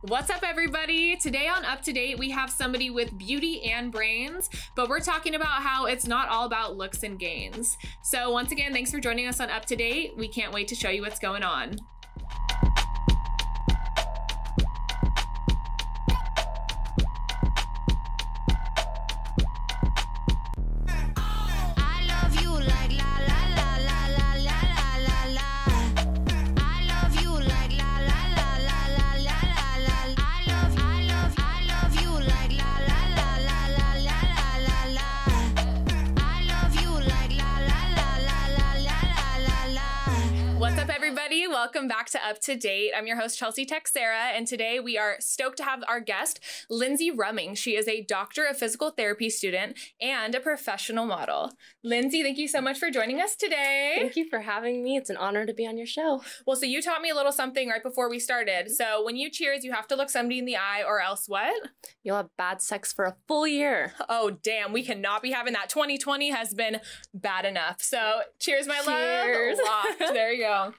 What's up, everybody? Today on Up to Date, we have somebody with beauty and brains, but we're talking about how it's not all about looks and gains. So once again, thanks for joining us on Up to Date. We can't wait to show you what's going on. Welcome back to Up to Date. I'm your host, Chelsea Texera, and today we are stoked to have our guest, Lindsey Rumming. She is a doctor of physical therapy student and a professional model. Lindsey, thank you so much for joining us today. Thank you for having me. It's an honor to be on your show. Well, so you taught me a little something right before we started. So when you cheers, you have to look somebody in the eye or else what? You'll have bad sex for a full year. Oh, damn. We cannot be having that. 2020 has been bad enough. So cheers, my Cheers. love. Locked. There you go.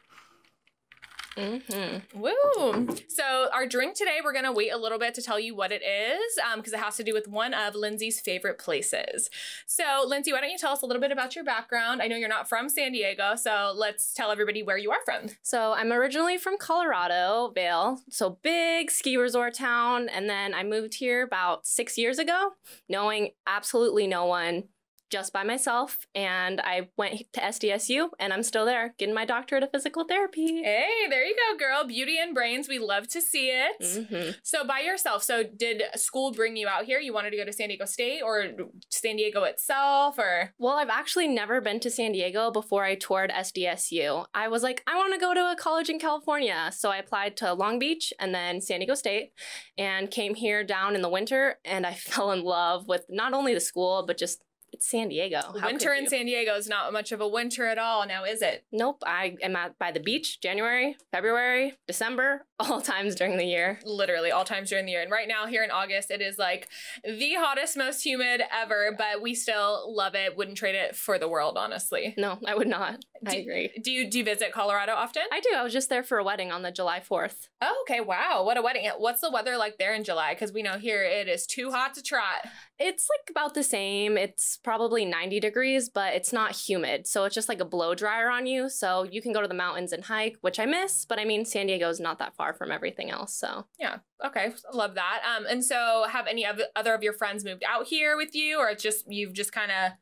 Woo! So our drink today, we're going to wait a little bit to tell you what it is because it has to do with one of Lindsey's favorite places. So Lindsey, why don't you tell us a little bit about your background? I know you're not from San Diego, so let's tell everybody where you are from. So I'm originally from Colorado, Vail, so big ski resort town. And then I moved here about 6 years ago, knowing absolutely no one, just by myself, and I went to SDSU, and I'm still there, getting my doctorate of physical therapy. Hey, there you go, girl. Beauty and brains. We love to see it. So by yourself, so did school bring you out here? You wanted to go to San Diego State or San Diego itself, or? Well, I've actually never been to San Diego before I toured SDSU. I was like, I want to go to a college in California. So I applied to Long Beach and then San Diego State and came here down in the winter, and I fell in love with not only the school, but just it's San Diego. Winter in San Diego is not much of a winter at all now, is it? Nope. I am by the beach January, February, December, all times during the year. Literally all times during the year. And right now here in August, it is like the hottest, most humid ever, but we still love it. Wouldn't trade it for the world, honestly. No, I would not. I agree. Do you visit Colorado often? I do. I was just there for a wedding on the July 4th. Oh, okay. Wow. What a wedding. What's the weather like there in July? Because we know here it is too hot to trot. It's like about the same. It's probably 90 degrees, but it's not humid. So it's just like a blow dryer on you. So you can go to the mountains and hike, which I miss. But I mean, San Diego is not that far from everything else. So yeah. Okay. Love that. And so have any other of your friends moved out here with you, or you've just kind of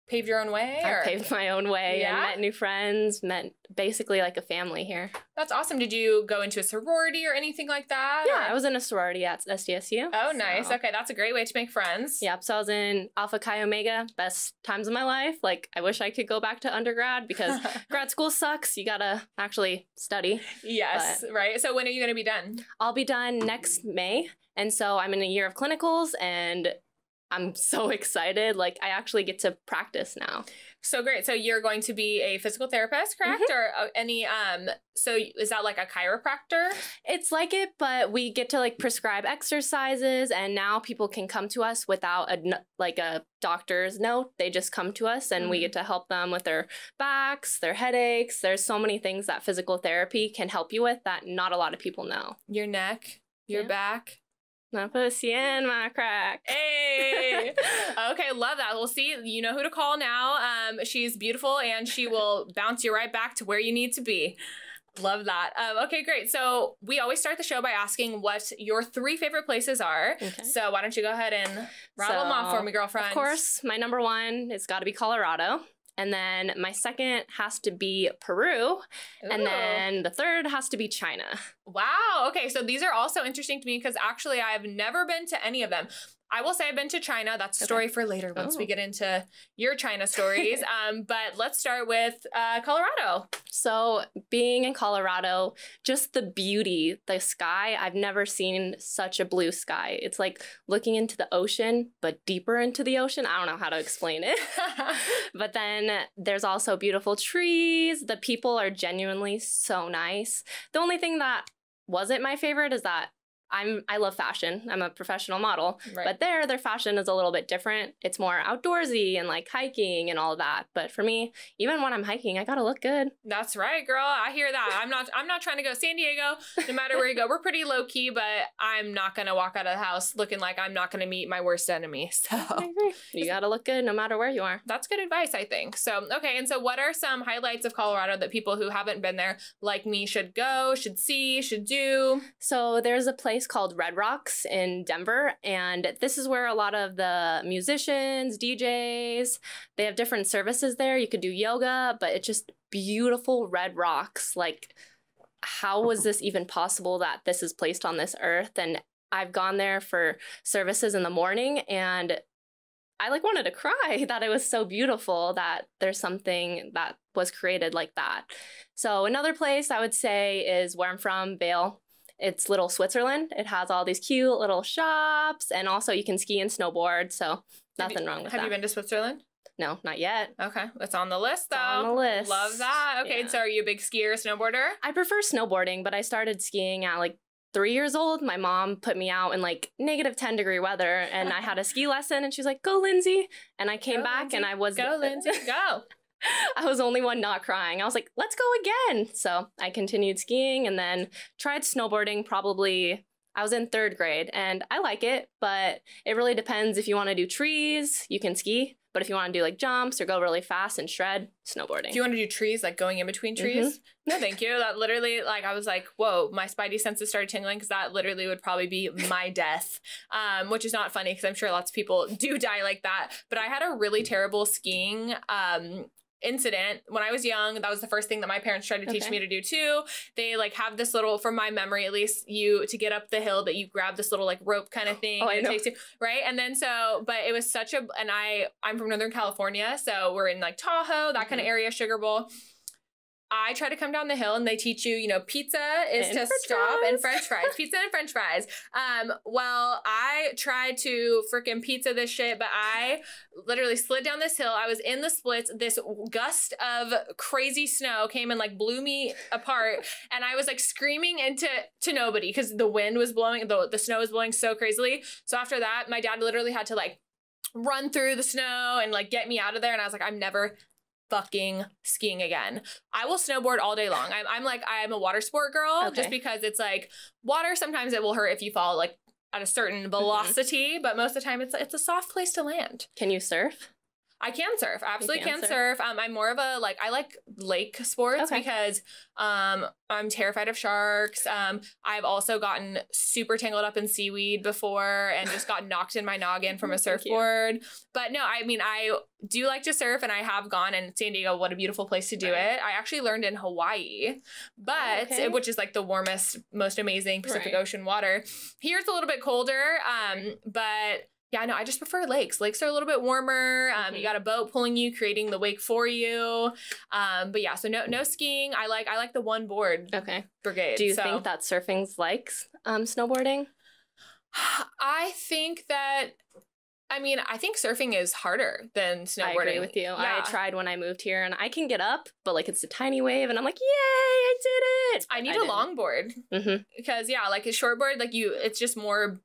paved your own way? I paved my own way and met new friends, met basically like a family here. That's awesome. Did you go into a sorority or anything like that? Yeah, I was in a sorority at SDSU. Oh, nice. So. Okay, that's a great way to make friends. Yep, so I was in Alpha Chi Omega, best times of my life. Like, I wish I could go back to undergrad because grad school sucks. You gotta actually study. Yes, right. So when are you gonna be done? I'll be done next May. And so I'm in a year of clinicals and I'm so excited. Like, I actually get to practice now. So great. So you're going to be a physical therapist, correct? Or any, so is that like a chiropractor? It's like it, but we get to like prescribe exercises, and now people can come to us without a doctor's note. They just come to us and we get to help them with their backs, their headaches. There's so many things that physical therapy can help you with that not a lot of people know. Your neck, your back. My pussy and my crack. Hey. Okay, love that. We'll see. You know who to call now. She's beautiful and she will bounce you right back to where you need to be. Love that. Okay, great. So we always start the show by asking what your 3 favorite places are. Okay. So why don't you go ahead and rattle them off for me, girlfriend? Of course, my number 1 has got to be Colorado. And then my second has to be Peru. Ooh. And then the third has to be China. Wow. Okay. So these are also interesting to me because actually I have never been to any of them. I will say I've been to China. That's a story for later once we get into your China stories. But let's start with Colorado. So being in Colorado, just the beauty, the sky, I've never seen such a blue sky. It's like looking into the ocean, but deeper into the ocean. I don't know how to explain it. But then there's also beautiful trees. The people are genuinely so nice. The only thing that wasn't my favorite is that I love fashion. I'm a professional model. Right. But their fashion is a little bit different. It's more outdoorsy and like hiking and all that. But for me, even when I'm hiking, I gotta look good. That's right, girl. I hear that. I'm not trying to go San Diego. No matter where you go, we're pretty low key, but I'm not gonna walk out of the house looking like I'm not gonna meet my worst enemy. So I agree. You gotta look good no matter where you are. that's good advice, I think. So okay, and so what are some highlights of Colorado that people who haven't been there like me should go, should see, should do? So there's a place called Red Rocks in Denver, and this is where a lot of the musicians, DJs, they have different services there. You could do yoga, but it's just beautiful red rocks. Like, how was this even possible that this is placed on this earth? And I've gone there for services in the morning, and I like wanted to cry that it was so beautiful that there's something that was created like that. So another place I would say is where I'm from, Vail. It's little Switzerland. It has all these cute little shops, and also you can ski and snowboard, so nothing wrong with that. Have you been to Switzerland? No, not yet. Okay, it's on the list though. It's on the list. Love that. Okay, Yeah. so are you a big skier or snowboarder? I prefer snowboarding, but I started skiing at like 3 years old. My mom put me out in like negative 10-degree weather, and I had a ski lesson, and she's like, "Go, Lindsay." And I came Go, back, Lindsay. and I was Go, Lindsay, go. I was the only one not crying. I was like, let's go again. So I continued skiing and then tried snowboarding probably, I was in 3rd grade, and I like it, but it really depends. If you want to do trees, you can ski. But if you want to do like jumps or go really fast and shred, snowboarding. Do you want to do trees, like going in between trees? No, thank you. That literally, like, I was like, whoa, my spidey senses started tingling, because that literally would probably be my death, which is not funny because I'm sure lots of people do die like that. But I had a really terrible skiing incident when I was young. That was the first thing that my parents tried to teach me to do too. They like have this little, from my memory at least, you to get up the hill that you grab this little like rope kind of thing. Oh, and I know. it takes you, right? And then so, but it was such a, and I'm from Northern California, so we're in like Tahoe, that kind of area, Sugar Bowl. I try to come down the hill, and they teach you, pizza is And to french stop, fries. and french fries, pizza and french fries. Well, I tried to freaking pizza this shit, but I literally slid down this hill. I was in the splits. This gust of crazy snow came and like blew me apart. And I was like screaming into nobody because the wind was blowing, the snow was blowing so crazily. So after that, my dad literally had to like run through the snow and like get me out of there. And I was like, I'm never fucking skiing again. I will snowboard all day long. I'm a water sport girl, just because it's like water. Sometimes it will hurt if you fall like at a certain velocity, but most of the time it's a soft place to land. Can you surf? I can surf. I absolutely can can surf. I'm more of a I like lake sports because I'm terrified of sharks. I've also gotten super tangled up in seaweed before and just got knocked in my noggin from a surfboard. But no, I mean, I do like to surf, and I have gone in San Diego. What a beautiful place to do it. I actually learned in Hawaii, but which is like the warmest, most amazing Pacific Ocean water. Here it's a little bit colder, but yeah, no, I just prefer lakes. Lakes are a little bit warmer. You got a boat pulling you, creating the wake for you. But yeah, so no skiing. I like the one board brigade. Do you think that surfing's like snowboarding? I think that, I think surfing is harder than snowboarding. I agree with you. Yeah. I tried when I moved here, and I can get up, but like it's a tiny wave, and I'm like, yay, I did it. I need a longboard because like a shortboard, like it's just more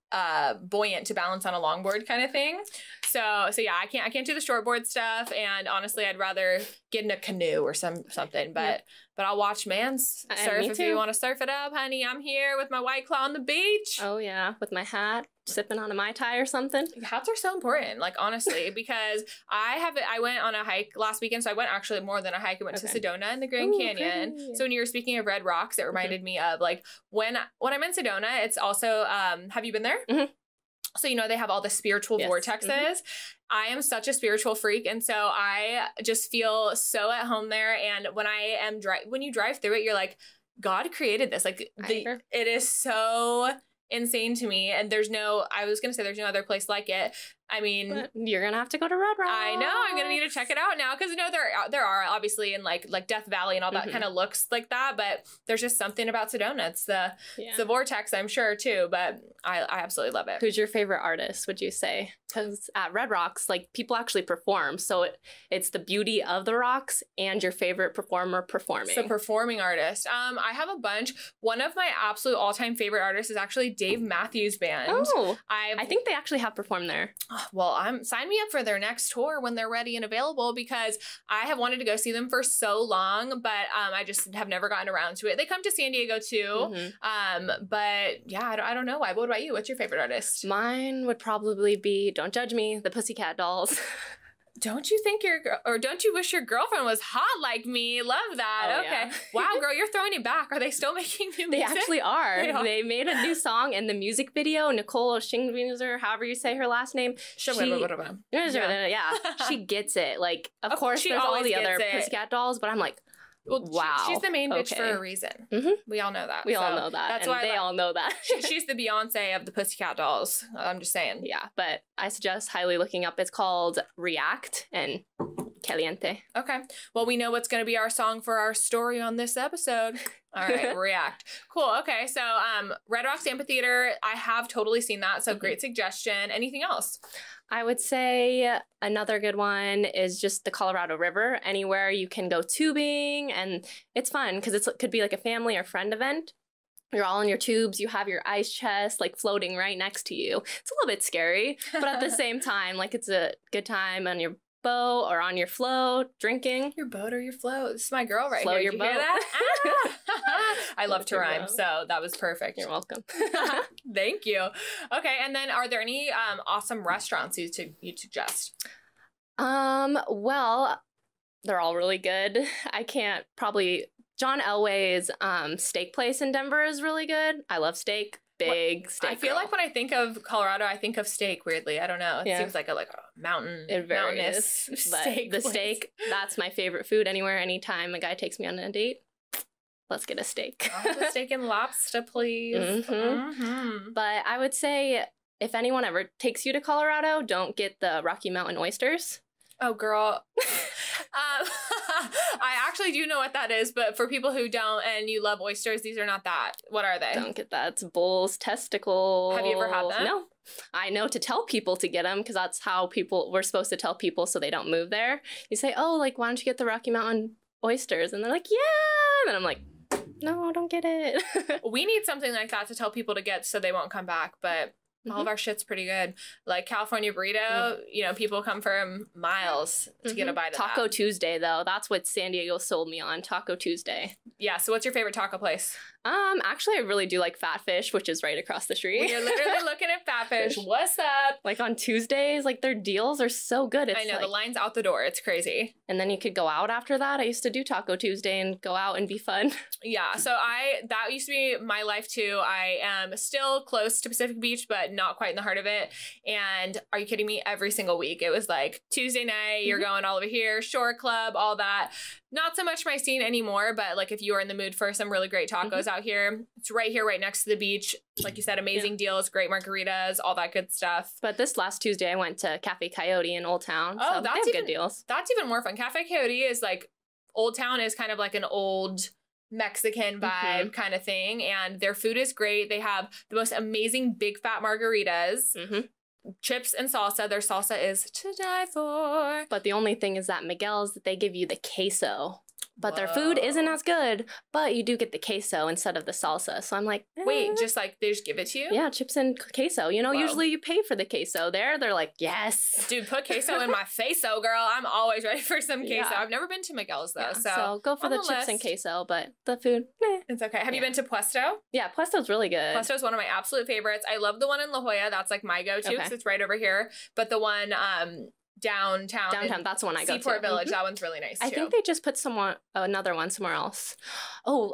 buoyant to balance on a longboard kind of thing. So yeah, I can't do the shortboard stuff, and honestly, I'd rather get in a canoe or something. But I'll watch mans surf if you want to surf it up, honey. I'm here with my White Claw on the beach. Oh yeah, with my hat, sipping on a Mai Tai or something. Hats are so important, like honestly, because I went on a hike last weekend. So I went actually more than a hike. I went to Sedona in the Grand Canyon. Great. So when you were speaking of red rocks, it reminded me of like when I'm in Sedona, it's also have you been there? So, they have all the spiritual vortexes. I am such a spiritual freak. And so I just feel so at home there. And when when you drive through it, you're like, God created this. Like it is so insane to me. And there's no other place like it. I mean, But you're gonna have to go to Red Rocks. I know I'm gonna need to check it out now because there are obviously in like Death Valley and all that kind of looks like that, but there's just something about Sedona. It's the vortex, I'm sure too, but I absolutely love it. Who's your favorite artist, would you say? Because at Red Rocks, like people actually perform, so it's the beauty of the rocks and your favorite performer performing. So performing artist. I have a bunch. One of my absolute all-time favorite artists is actually Dave Matthews Band. Oh, I think they actually have performed there. Well, sign me up for their next tour when they're ready and available because I have wanted to go see them for so long, but I just have never gotten around to it. They come to San Diego too, but yeah, I don't know why. What about you? What's your favorite artist? Mine would probably be, don't judge me, the Pussycat Dolls. Don't you think don't you wish your girlfriend was hot like me? Love that. Oh, okay. yeah. Wow, girl, you're throwing it back. Are they still making new They music? actually are. They made a new song, and the music video, Nicole Schingwieser, however you say her last name, she gets it. Like, of course, there's all the other Pussycat Dolls, but I'm like, well, wow. She's the main bitch for a reason. We all know that. We all know that. That's why they all know that. She's the Beyonce of the Pussycat Dolls. I'm just saying. Yeah, but I suggest highly looking up. It's called React and Caliente. Okay. Well, we know what's going to be our song for our story on this episode. All right, React. Cool. Okay, so Red Rocks Amphitheater, I have totally seen that, so great suggestion. Anything else? I would say another good one is just the Colorado River. Anywhere you can go tubing, and it's fun because it could be like a family or friend event. You're all in your tubes, you have your ice chest like floating right next to you. It's a little bit scary, but at the same time, like it's a good time on your boat or on your float drinking. Your boat or your float. This is my girl right Flow here. your Did boat. You hear that? I love to rhyme, so that was perfect. You're welcome. Thank you. Okay, and then are there any awesome restaurants you'd suggest? Well, they're all really good. I can't probably John Elway's steak place in Denver is really good. I love steak. Big steak. I feel like when I think of Colorado, I think of steak. Weirdly, I don't know. It seems like a mountainous steak. The steak, that's my favorite food. Anywhere, anytime a guy takes me on a date, let's get a steak. The steak and lobster, please. But I would say if anyone ever takes you to Colorado, don't get the Rocky Mountain oysters. Oh, girl. I actually do know what that is, but for people who don't and you love oysters, these are not that. What are they? Don't get that. It's bull's testicle. Have you ever had them? No. I know to tell people to get them because that's how we're supposed to tell people so they don't move there. You say, oh, like, why don't you get the Rocky Mountain oysters? And they're like, yeah. And I'm like, no, don't get it. We need something like that to tell people to get so they won't come back, but all of our shit's pretty good. Like California burrito, you know, people come from miles to get a bite of that. Taco Tuesday, though. That's what San Diego sold me on, Taco Tuesday. Yeah, so what's your favorite taco place? Actually, I really do like Fat Fish, which is right across the street. We're literally looking at Fat Fish. What's up? Like on Tuesdays, like their deals are so good. It's I know, like, the line's out the door. It's crazy. And then you could go out after that. I used to do Taco Tuesday and go out and be fun. Yeah, so that used to be my life too. I am still close to Pacific Beach, but not quite in the heart of it. And are you kidding me? Every single week, it was like Tuesday night, you're going all over here, Shore Club, all that. Not so much my scene anymore, but like if you are in the mood for some really great tacos out here, it's right here, right next to the beach. Like you said, amazing deals, great margaritas, all that good stuff. But this last Tuesday, I went to Cafe Coyote in Old Town. Oh, so that's they have good deals. That's even more fun. Cafe Coyote is like, Old Town is kind of like an old Mexican vibe kind of thing. And their food is great. They have the most amazing big fat margaritas. Chips and salsa. Their salsa is to die for. But the only thing is that Miguel's, they give you the queso. But their food isn't as good, but you do get the queso instead of the salsa. So I'm like, wait, just like they just give it to you? Yeah, chips and queso. You know, usually you pay for the queso. They're like, yes. Dude, put queso in my face-o, girl. I'm always ready for some queso. Yeah. I've never been to Miguel's though. So go for the chips and queso, but the food, it's okay. Have you been to Puesto? Yeah, Puesto's really good. Puesto's one of my absolute favorites. I love the one in La Jolla. That's like my go-to because it's right over here. But the one downtown, that's the one I go to. Seaport Village, that one's really nice too. I think they just put another one somewhere else. Oh,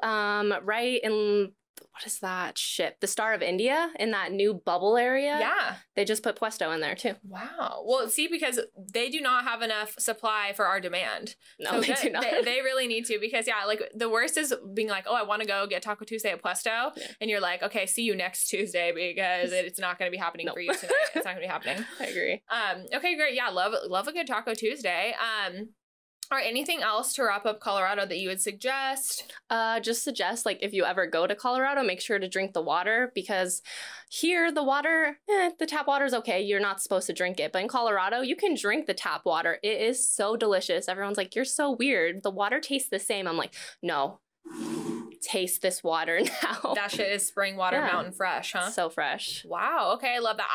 right in what is that ship? The Star of India in that new bubble area. Yeah. They just put Puesto in there too. Wow. Well, see, because they do not have enough supply for our demand. No, they do not. They really need to, because yeah, like the worst is being like, oh, I want to go get Taco Tuesday at Puesto. Yeah. And you're like, okay, see you next Tuesday, because it's not going to be happening for you tonight. It's not going to be happening. I agree. Okay, great. Yeah. Love a good Taco Tuesday. All right, anything else to wrap up Colorado that you would suggest? Just suggest, like, if you ever go to Colorado, make sure to drink the water, because here the water, the tap water is okay. You're not supposed to drink it. But in Colorado, you can drink the tap water. It is so delicious. Everyone's like, you're so weird. The water tastes the same. I'm like, no. Taste this water now. That shit is spring water, mountain fresh, huh? So fresh. Wow. Okay, I love that.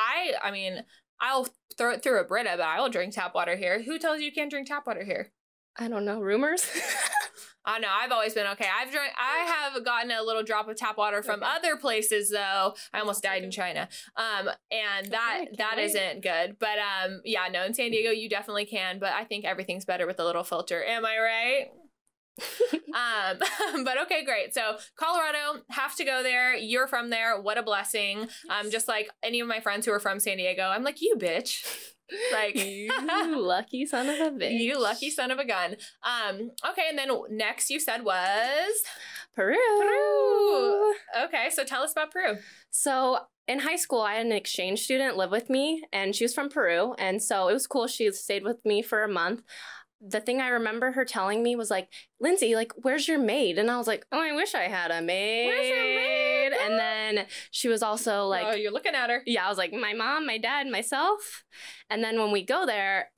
I mean, I'll throw it through a Brita, but I will drink tap water here. Who tells you can't drink tap water here? I don't know. Rumors? I know. I've always been okay. I have gotten a little drop of tap water from other places, though. I almost died in China. And that isn't good. But yeah, no, in San Diego you definitely can. But I think everything's better with a little filter. Am I right? But okay, great. So Colorado, have to go there. You're from there. What a blessing. Just like any of my friends who are from San Diego, I'm like, you bitch. Like, you lucky son of a bitch. You lucky son of a gun. Okay, and then next you said was Peru. Peru. Okay, so tell us about Peru. So in high school, I had an exchange student live with me, and she was from Peru, and so it was cool. She stayed with me for a month. The thing I remember her telling me was like, Lindsay, like, where's your maid? And I was like, oh, I wish I had a maid. Where's your maid? And then she was also like, oh, you're looking at her. Yeah, I was like, my mom, my dad, myself. And then when we go there,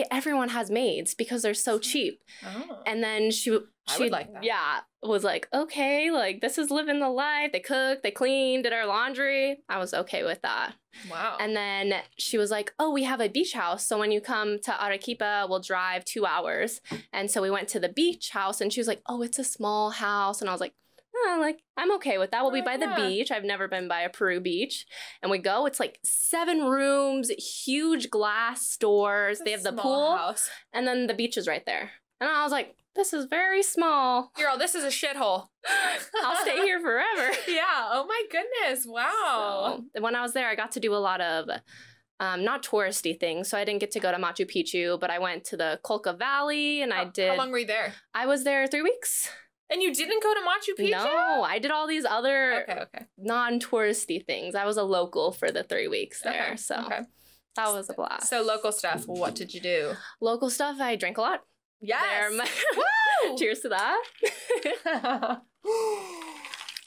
everyone has maids because they're so cheap. Oh. And then she would like that. Yeah, was like, okay, like, this is living the life. They cooked, they cleaned, did our laundry. I was okay with that. Wow. And then she was like, oh, we have a beach house. So when you come to Arequipa, we'll drive 2 hours. And so we went to the beach house, and she was like, oh, it's a small house. And I was like, oh, like, I'm okay with that. We'll be by the beach. I've never been by a Peru beach. And we go, it's like 7 rooms, huge glass doors. They have the pool house. And then the beach is right there. And I was like, this is very small. Girl, this is a shithole. I'll stay here forever. Yeah. Oh my goodness. Wow. So, when I was there, I got to do a lot of not touristy things. So I didn't get to go to Machu Picchu, but I went to the Colca Valley, and I did. How long were you there? I was there 3 weeks. And you didn't go to Machu Picchu? No, I did all these other okay. non-touristy things. I was a local for the 3 weeks there. Okay. So that was a blast. So local stuff, what did you do? Local stuff, I drank a lot. Yes. Woo! Cheers to that.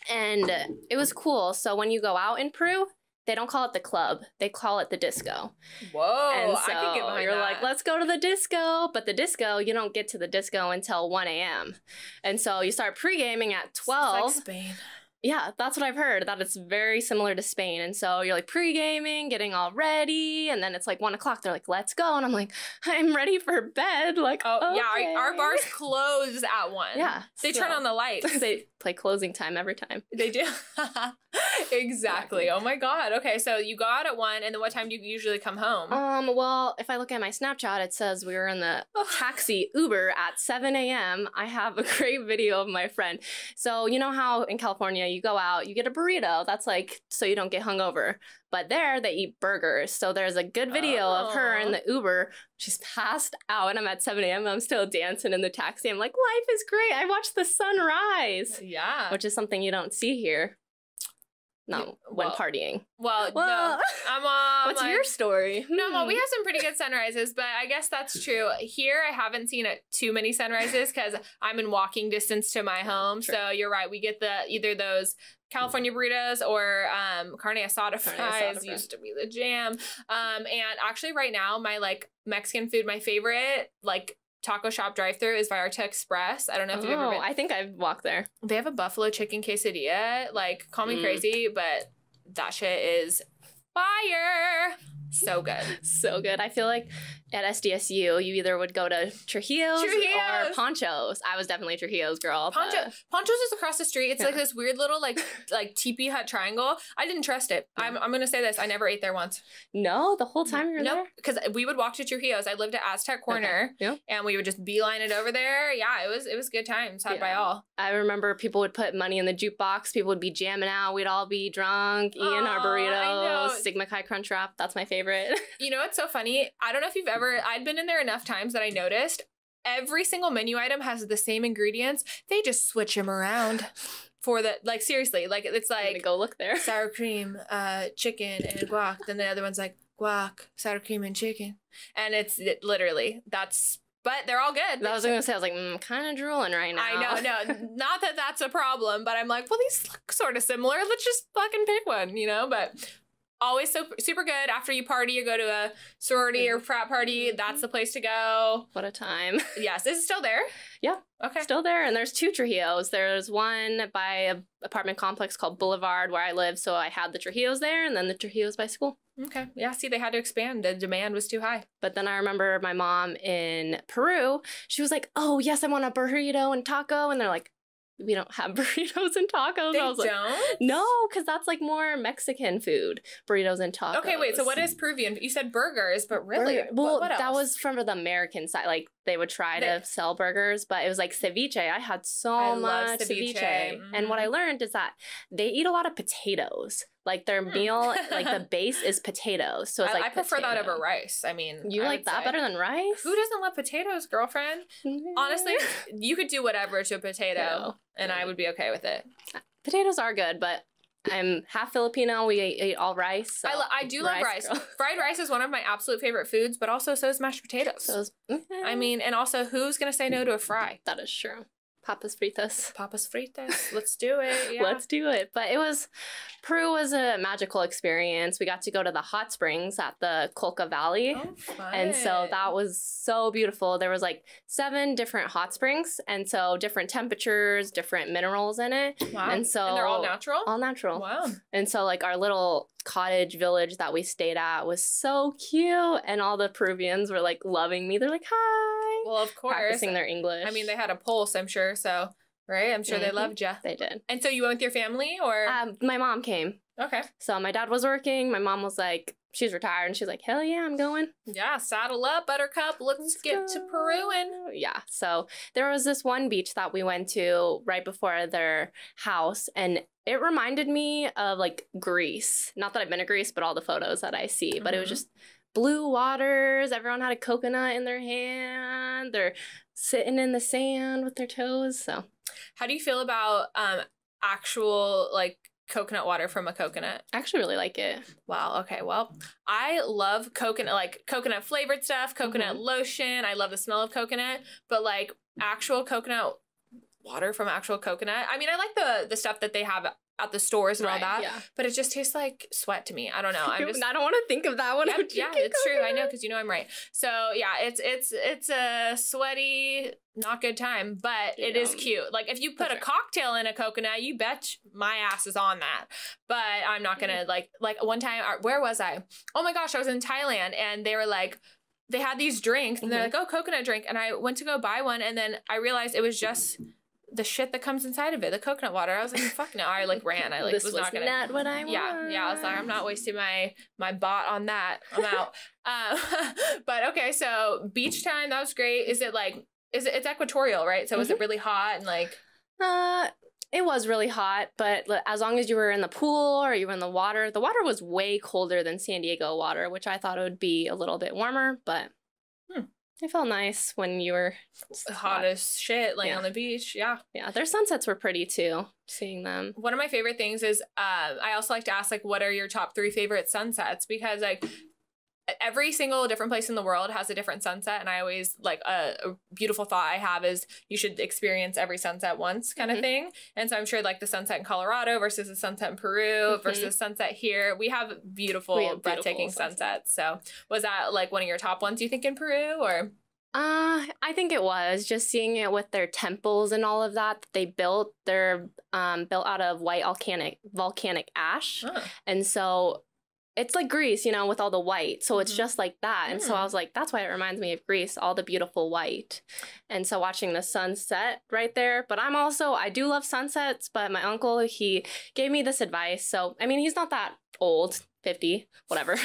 And it was cool. So when you go out in Peru, they don't call it the club. They call it the disco. Whoa. And so I can get behind you're that. like, let's go to the disco. But the disco, you don't get to the disco until 1 a.m. And so you start pre-gaming at 12. It's like Spain. Yeah, that's what I've heard, that it's very similar to Spain. And so you're like pre-gaming, getting all ready, and then it's like 1 o'clock. They're like, let's go. And I'm like, I'm ready for bed. Like, oh, okay. Yeah, our bars close at 1. Yeah. They turn on the lights. They play closing time every time. They do. Exactly. Oh my God. Okay, so you go out at 1, and then what time do you usually come home? Well, if I look at my Snapchat, it says we were in the taxi Uber at 7 a.m. I have a great video of my friend. So you know how in California you go out, you get a burrito. That's like so you don't get hungover. But there they eat burgers. So there's a good video of her in the Uber. She's passed out, and I'm at 7 a.m. I'm still dancing in the taxi. I'm like, life is great. I watched the sunrise. Yeah. Which is something you don't see here. No, when partying. Well, no. What's your story? No, well, we have some pretty good sunrises, but I guess that's true. Here, I haven't seen too many sunrises because I'm in walking distance to my home. True. So you're right. We get either those California burritos or carne asada fries used to be the jam. And actually right now, my like Mexican food, my favorite, like taco shop drive-thru is Vallarta Express. I don't know if you've ever been. I think I've walked there. They have a buffalo chicken quesadilla. Like, call me crazy, but that shit is fire. So good. So good. I feel like at SDSU, you either would go to Trujillo's or Ponchos. I was definitely Trujillo's girl. Ponchos is across the street. It's like this weird little like teepee hut triangle. I didn't trust it. I'm going to say this. I never ate there once. No, the whole time you were there? Because we would walk to Trujillo's. I lived at Aztec Corner, and we would just beeline it over there. Yeah, it was good times had by all. I remember people would put money in the jukebox. People would be jamming out. We'd all be drunk, eating our burritos, Sigma Chi Crunch Wrap. That's my favorite. You know what's so funny? I don't know if you've ever, I'd been in there enough times that I noticed every single menu item has the same ingredients. They just switch them around for the, like, seriously, like, it's like, go look there. Sour cream, chicken, and guac. Then the other one's like guac, sour cream, and chicken. And it's literally, but they're all good. I was going to say, I was like, kind of drooling right now. I know, no, not that that's a problem, but I'm like, well, these look sort of similar. Let's just fucking pick one, you know? But always so super good. After you party, you go to a sorority or frat party. That's the place to go. What a time. Yes. Is it still there? Yeah. Okay. Still there. And there's 2 Trujillos. There's one by an apartment complex called Boulevard where I live. So I had the Trujillos there and then the Trujillos by school. Okay. Yeah. See, they had to expand. The demand was too high. But then I remember my mom in Peru, she was like, oh, yes, I want a burrito and taco. And they're like, we don't have burritos and tacos. They I was like, don't? No, because that's like more Mexican food, burritos and tacos. Okay, wait. So what is Peruvian? You said burgers, but really? Well, what else? that was from the American side. Like they would try to sell burgers, but it was like ceviche. I had so much ceviche. Mm-hmm. And what I learned is that they eat a lot of potatoes. Like their meal, like the base is potatoes. So it's like I prefer that over rice. I mean, you like that better than rice? Who doesn't love potatoes, girlfriend? Honestly, you could do whatever to a potato, and I would be okay with it. Potatoes are good, but I'm half Filipino. We eat all rice. So I do love rice. Fried rice is one of my absolute favorite foods, but also so is mashed potatoes. I mean, and also, who's gonna say no to a fry? That is true. Papas fritas. Papas fritas. Let's do it. Yeah. Let's do it. But Peru was a magical experience. We got to go to the hot springs at the Colca Valley. Oh, fun. And so that was so beautiful. There was like 7 different hot springs. And so different temperatures, different minerals in it. Wow. And they're all natural? All natural. Wow. And so like our little cottage village that we stayed at was so cute. And all the Peruvians were like loving me. They're like, hi. Well, of course. Practicing their English. I mean, they had a pulse, I'm sure. So, right? I'm sure they loved you. They did. And so you went with your family or? My mom came. Okay. So my dad was working. My mom was like, she's retired. And she's like, hell yeah, I'm going. Yeah, saddle up, buttercup. Let's get to Peru. Yeah. So there was this one beach that we went to right before their house. And it reminded me of like Greece. Not that I've been to Greece, but all the photos that I see. But it was just blue waters. Everyone had a coconut in their hand. They're sitting in the sand with their toes. So how do you feel about actual like coconut water from a coconut? I actually really like it. Wow. Okay. Well, I love coconut, like coconut flavored stuff, coconut lotion. I love the smell of coconut, but like actual coconut water from actual coconut. I mean, I like the stuff that they have at the stores and all that, but it just tastes like sweat to me. I don't know. I don't want to think of that one. Yep, yeah, it's true. I know, because you know I'm right. So yeah, it's a sweaty, not good time, but it is cute. Like if you put a cocktail in a coconut, you bet my ass is on that. But I'm not gonna like one time. Where was I? Oh my gosh, I was in Thailand, and they were like, they had these drinks, and they're like, oh, coconut drink, and I went to go buy one, and then I realized it was just the shit that comes inside of it, the coconut water. I was like, fuck no. I like ran. I like was not gonna. Not what I want. Yeah. I was like, I'm not wasting my bot on that. I'm out. But okay, so beach time, that was great. Is it like it's equatorial, right? So was it really hot and like? It was really hot, but as long as you were in the pool or you were in the water was way colder than San Diego water, which I thought it would be a little bit warmer, but. It felt nice when you were hot as shit laying on the beach. Yeah. Yeah. Their sunsets were pretty too, seeing them. One of my favorite things is I also like to ask, like, what are your top 3 favorite sunsets? Because, like, every single different place in the world has a different sunset. And I always, like, a beautiful thought I have is you should experience every sunset once kind of thing. And so I'm sure, like, the sunset in Colorado versus the sunset in Peru versus sunset here. We have beautiful, breathtaking sunsets. So was that, like, one of your top ones, you think, in Peru or? I think it was just seeing it with their temples and all of that they built. They're built out of white volcanic ash. And so it's like Greece, you know, with all the white. So it's just like that. And so I was like, that's why it reminds me of Greece, all the beautiful white. And so watching the sunset right there. But I do love sunsets, but my uncle, he gave me this advice. So, I mean, he's not that old, 50, whatever.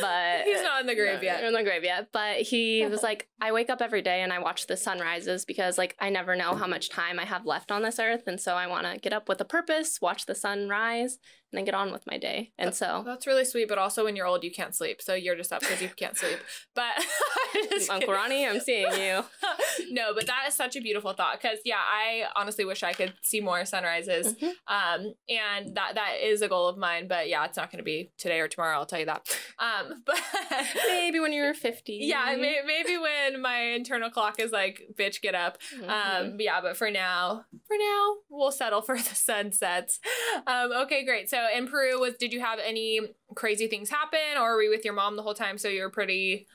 But he's not in the grave yet. In the grave yet. But he was like, I wake up every day and I watch the sunrises because like I never know how much time I have left on this earth. And so I want to get up with a purpose, watch the sun rise, and then get on with my day. And so that's really sweet. But also when you're old, you can't sleep. So you're just up because you can't sleep. But Uncle Ronnie, I'm seeing you. No, but that is such a beautiful thought. Because yeah, I honestly wish I could see more sunrises. And that is a goal of mine. But yeah, it's not going to be today or tomorrow. I'll tell you that. But maybe when you're 50. Yeah, maybe when my internal clock is like, bitch, get up. Yeah, but for now, we'll settle for the sunsets. Okay, great. So in Peru, did you have any crazy things happen, or were you with your mom the whole time? So you were pretty.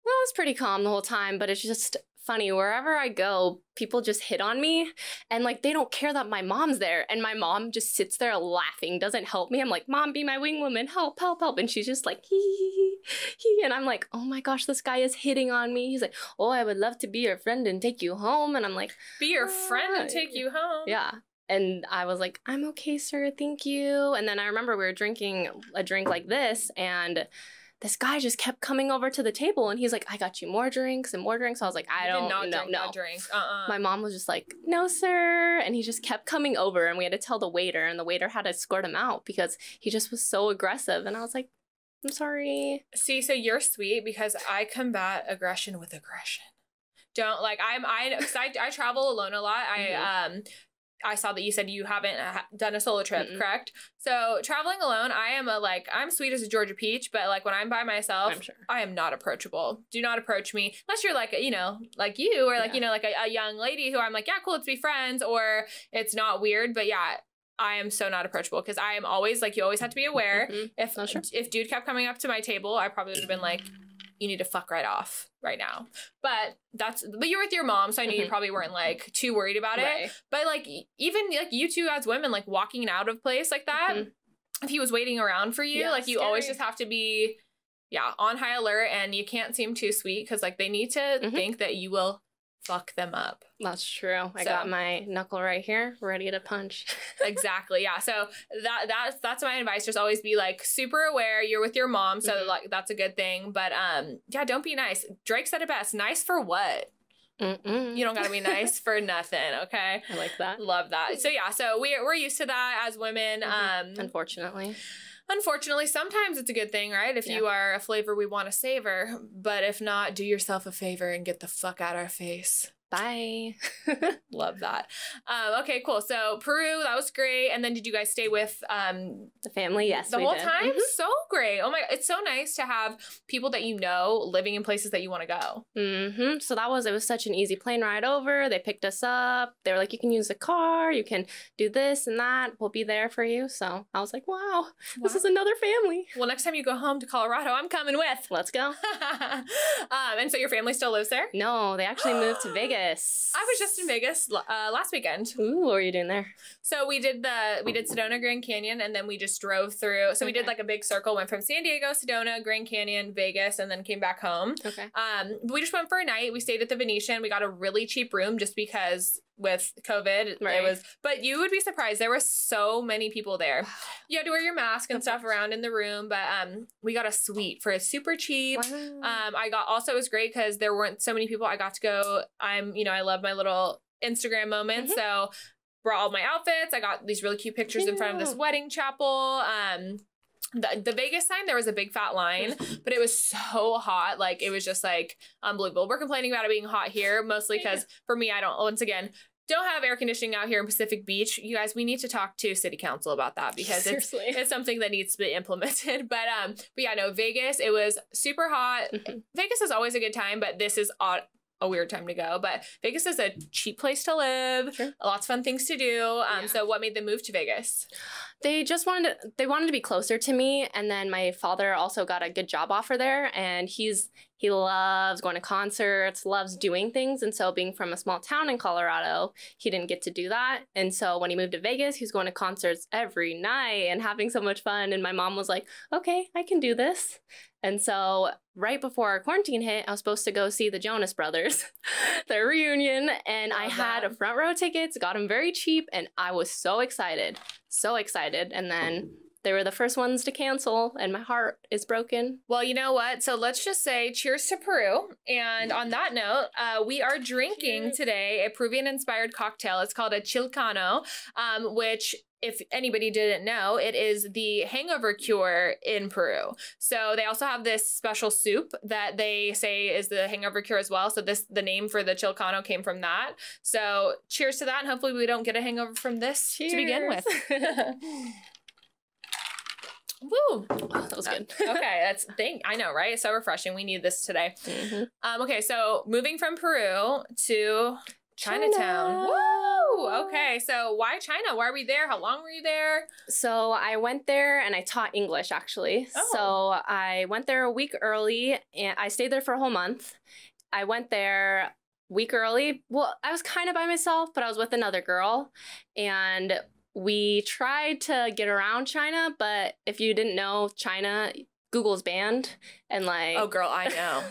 Well, I was pretty calm the whole time, but it's just funny. Wherever I go, people just hit on me, and like they don't care that my mom's there, and my mom just sits there laughing, doesn't help me. I'm like, Mom, be my wing woman, help, help, help, and she's just like, he, and I'm like, oh my gosh, this guy is hitting on me. He's like, oh, I would love to be your friend and take you home, and I'm like, be your friend and take you home. Yeah. And I was like, I'm okay, sir, thank you. And then I remember we were drinking a drink like this, and this guy just kept coming over to the table, and he's like, I got you more drinks and more drinks. I was like, I don't know. That drink. My mom was just like, no, sir. And he just kept coming over, and we had to tell the waiter, and the waiter had to escort him out because he just was so aggressive. And I was like, I'm sorry. See, so you're sweet because I combat aggression with aggression. Don't like, I travel alone a lot. I saw that you said you haven't done a solo trip, correct? So traveling alone, I'm sweet as a Georgia peach, but like when I'm by myself, I am not approachable. Do not approach me unless you're like, you know, like you or like, you know, like a young lady who I'm like, yeah, cool, let's be friends, or it's not weird. But yeah, I am so not approachable because I am always like, you always have to be aware. If dude kept coming up to my table, I probably would have been like, you need to fuck right off right now. But you're with your mom, so I knew you probably weren't like too worried about it. But like even like you two as women, like walking out of place like that, if he was waiting around for you, like you always just have to be on high alert, and you can't seem too sweet because like they need to think that you will fuck them up. That's true. I got my knuckle right here, ready to punch. Exactly. Yeah. So that's my advice. Just always be like super aware. You're with your mom, so like that's a good thing. But yeah, don't be nice. Drake said it best. Nice for what? You don't gotta be nice for nothing. Okay. I like that. Love that. So yeah. So we're used to that as women. Unfortunately, sometimes it's a good thing, right? If you are a flavor we want to savor. But if not, do yourself a favor and get the fuck out our face. Bye. Love that. Okay, cool. So Peru, that was great. And then did you guys stay with the family? Yes, the whole time? So great. Oh my, it's so nice to have people that you know living in places that you want to go. So it was such an easy plane ride over. They picked us up. They were like, you can use the car, you can do this and that. We'll be there for you. So I was like, wow, this is another family. Well, next time you go home to Colorado, I'm coming with. Let's go. And so your family still lives there? No, they actually moved to Vegas. I was just in Vegas last weekend. Ooh, what were you doing there? So we did Sedona, Grand Canyon, and then we just drove through. So we did like a big circle, went from San Diego, Sedona, Grand Canyon, Vegas, and then came back home. Okay. We just went for a night. We stayed at the Venetian. We got a really cheap room just because with COVID, it was, but you would be surprised. There were so many people there. You had to wear your mask and stuff around in the room, but we got a suite for super cheap. Wow. It was great because there weren't so many people. I got to go, I love my little Instagram moments. So brought all my outfits. I got these really cute pictures in front of this wedding chapel. The Vegas sign, there was a big fat line, but it was so hot. Like, it was just like unbelievable. We're complaining about it being hot here, mostly because for me, don't have air conditioning out here in Pacific Beach. You guys, we need to talk to city council about that because it's something that needs to be implemented. But yeah, no, Vegas, it was super hot. Vegas is always a good time, but this is a weird time to go. But Vegas is a cheap place to live. Lots of fun things to do. So what made them move to Vegas? They wanted to be closer to me, and then my father also got a good job offer there, and he loves going to concerts, loves doing things, and so being from a small town in Colorado, he didn't get to do that. And so when he moved to Vegas, he was going to concerts every night and having so much fun, and my mom was like, okay, I can do this. And so right before our quarantine hit, I was supposed to go see the Jonas Brothers, their reunion, and I had a front row tickets, got them very cheap, and I was so excited. And then they were the first ones to cancel, and my heart is broken. Well, you know what? So let's just say cheers to Peru. And on that note, we are drinking today a Peruvian-inspired cocktail. It's called a chilcano, which, if anybody didn't know, it is the hangover cure in Peru. So they also have this special soup that they say is the hangover cure as well. So the name for the chilcano came from that. So cheers to that, and hopefully we don't get a hangover from this to begin with. Woo! Oh, that was good. Okay, I know, right? It's so refreshing. We need this today. Mm-hmm. Okay, so moving from Peru to Chinatown. Woo! Okay, so why China? Why are we there? How long were you there? So I went there and I taught English, actually. Oh. So I went there a week early, and I stayed there for a whole month. I went there a week early. Well, I was kind of by myself, but I was with another girl, and we tried to get around China, but if you didn't know, China, Google's banned, and like... Oh, girl, I know.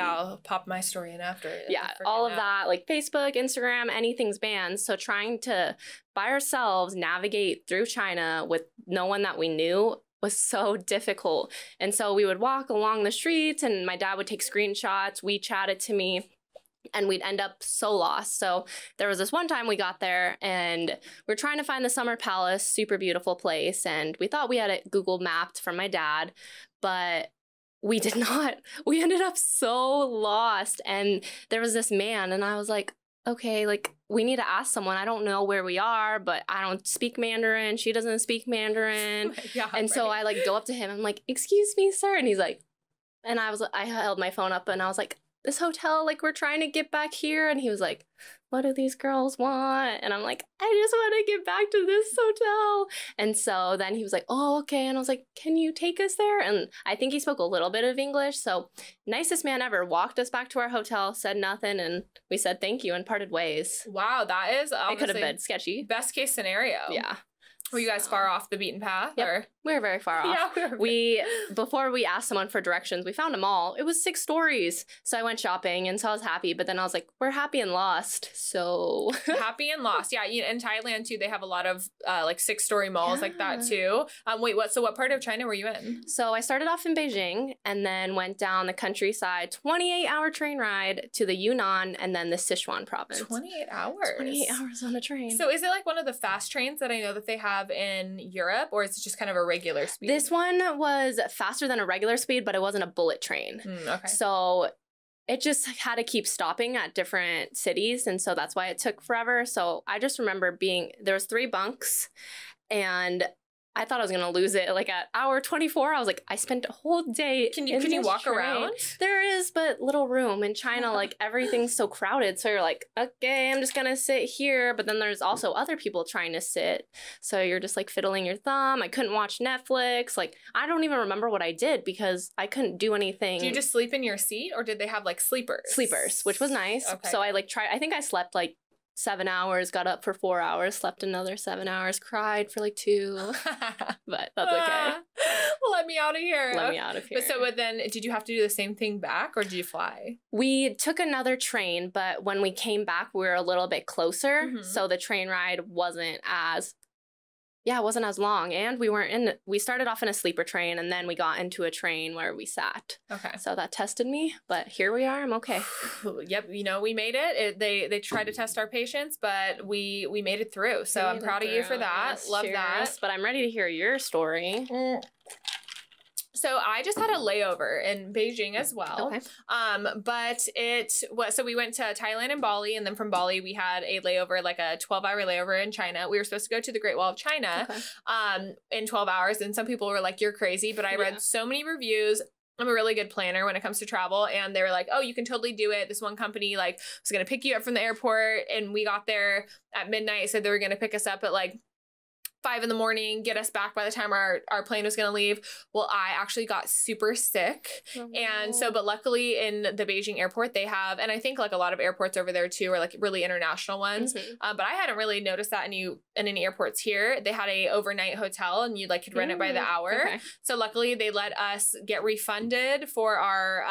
I'll pop my story in after. Yeah, all of that, like Facebook, Instagram, anything's banned. So trying to, by ourselves, navigate through China with no one that we knew was so difficult. And so we would walk along the streets, and my dad would take screenshots, WeChat it to me, and we'd end up so lost. So there was this one time we got there, and we're trying to find the Summer Palace, super beautiful place, and we thought we had it Google mapped from my dad, but we did not. We ended up so lost, and there was this man, and I was like, okay, like, we need to ask someone. I don't know where we are, but I don't speak Mandarin. She doesn't speak Mandarin. So I like go up to him. I'm like, excuse me, sir. And he's like, and I held my phone up, and I was like, this hotel, like, we're trying to get back here. And he was like, what do these girls want? And I'm like, I just want to get back to this hotel. And so then he was like, oh, okay. And I was like, can you take us there? And I think he spoke a little bit of English. So nicest man ever, walked us back to our hotel, said nothing, and we said thank you and parted ways. Wow, that is it could have been sketchy. Best case scenario. Yeah. Were you guys far off the beaten path? Yep. Or? We were very far off. Yeah, before we asked someone for directions, we found a mall. It was 6 stories. So I went shopping, and so I was happy. But then I was like, we're happy and lost. So happy and lost. Yeah, in Thailand too, they have a lot of like 6-story malls like that too. Wait, what part of China were you in? So I started off in Beijing, and then went down the countryside, 28-hour train ride to the Yunnan, and then the Sichuan province. 28 hours. 28 hours on a train. So is it like one of the fast trains that I know that they have in Europe, or is it just kind of a regular speed? This one was faster than a regular speed, but it wasn't a bullet train. Okay. So it just had to keep stopping at different cities, and so that's why it took forever. So I just remember there was 3 bunks, and I thought I was gonna lose it. Like at hour 24, I was like, I spent a whole day. Can you walk around? There is, but little room in China. Like everything's so crowded. So you're like, okay, I'm just gonna sit here. But then there's also other people trying to sit. So you're just like fiddling your thumb. I couldn't watch Netflix. Like I don't even remember what I did because I couldn't do anything. Did you just sleep in your seat, or did they have like sleepers? Sleepers, which was nice. Okay. So I like tried. I think I slept like 7 hours, got up for 4 hours, slept another 7 hours, cried for like 2. But that's okay. Let me out of here. Let me out of here. But then did you have to do the same thing back, or did you fly? We took another train, but when we came back, we were a little bit closer. Mm-hmm. So the train ride wasn't as long. And we started off in a sleeper train, and then we got into a train where we sat. Okay. So that tested me, but here we are. I'm okay. Yep. We made it. They tried to test our patience, but we made it through. So I'm proud of you for that. Yes, love cheers. that. But I'm ready to hear your story. So I just had a layover in Beijing as well. Okay. So we went to Thailand and Bali, and then from Bali we had a layover, like a 12-hour layover in China. We were supposed to go to the Great Wall of China in 12 hours, and some people were like, you're crazy, but I read so many reviews. I'm a really good planner when it comes to travel, and they were like, oh, you can totally do it. This one company like was going to pick you up from the airport, and we got there at midnight, said they were going to pick us up at like 5 a.m, get us back by the time our plane was going to leave. Well, I actually got super sick. And so, but luckily in the Beijing airport, they have, and I think like a lot of airports over there too are like really international ones. But I hadn't really noticed that in any airports here. They had a overnight hotel and you like could rent it by the hour. Okay. So luckily they let us get refunded for our,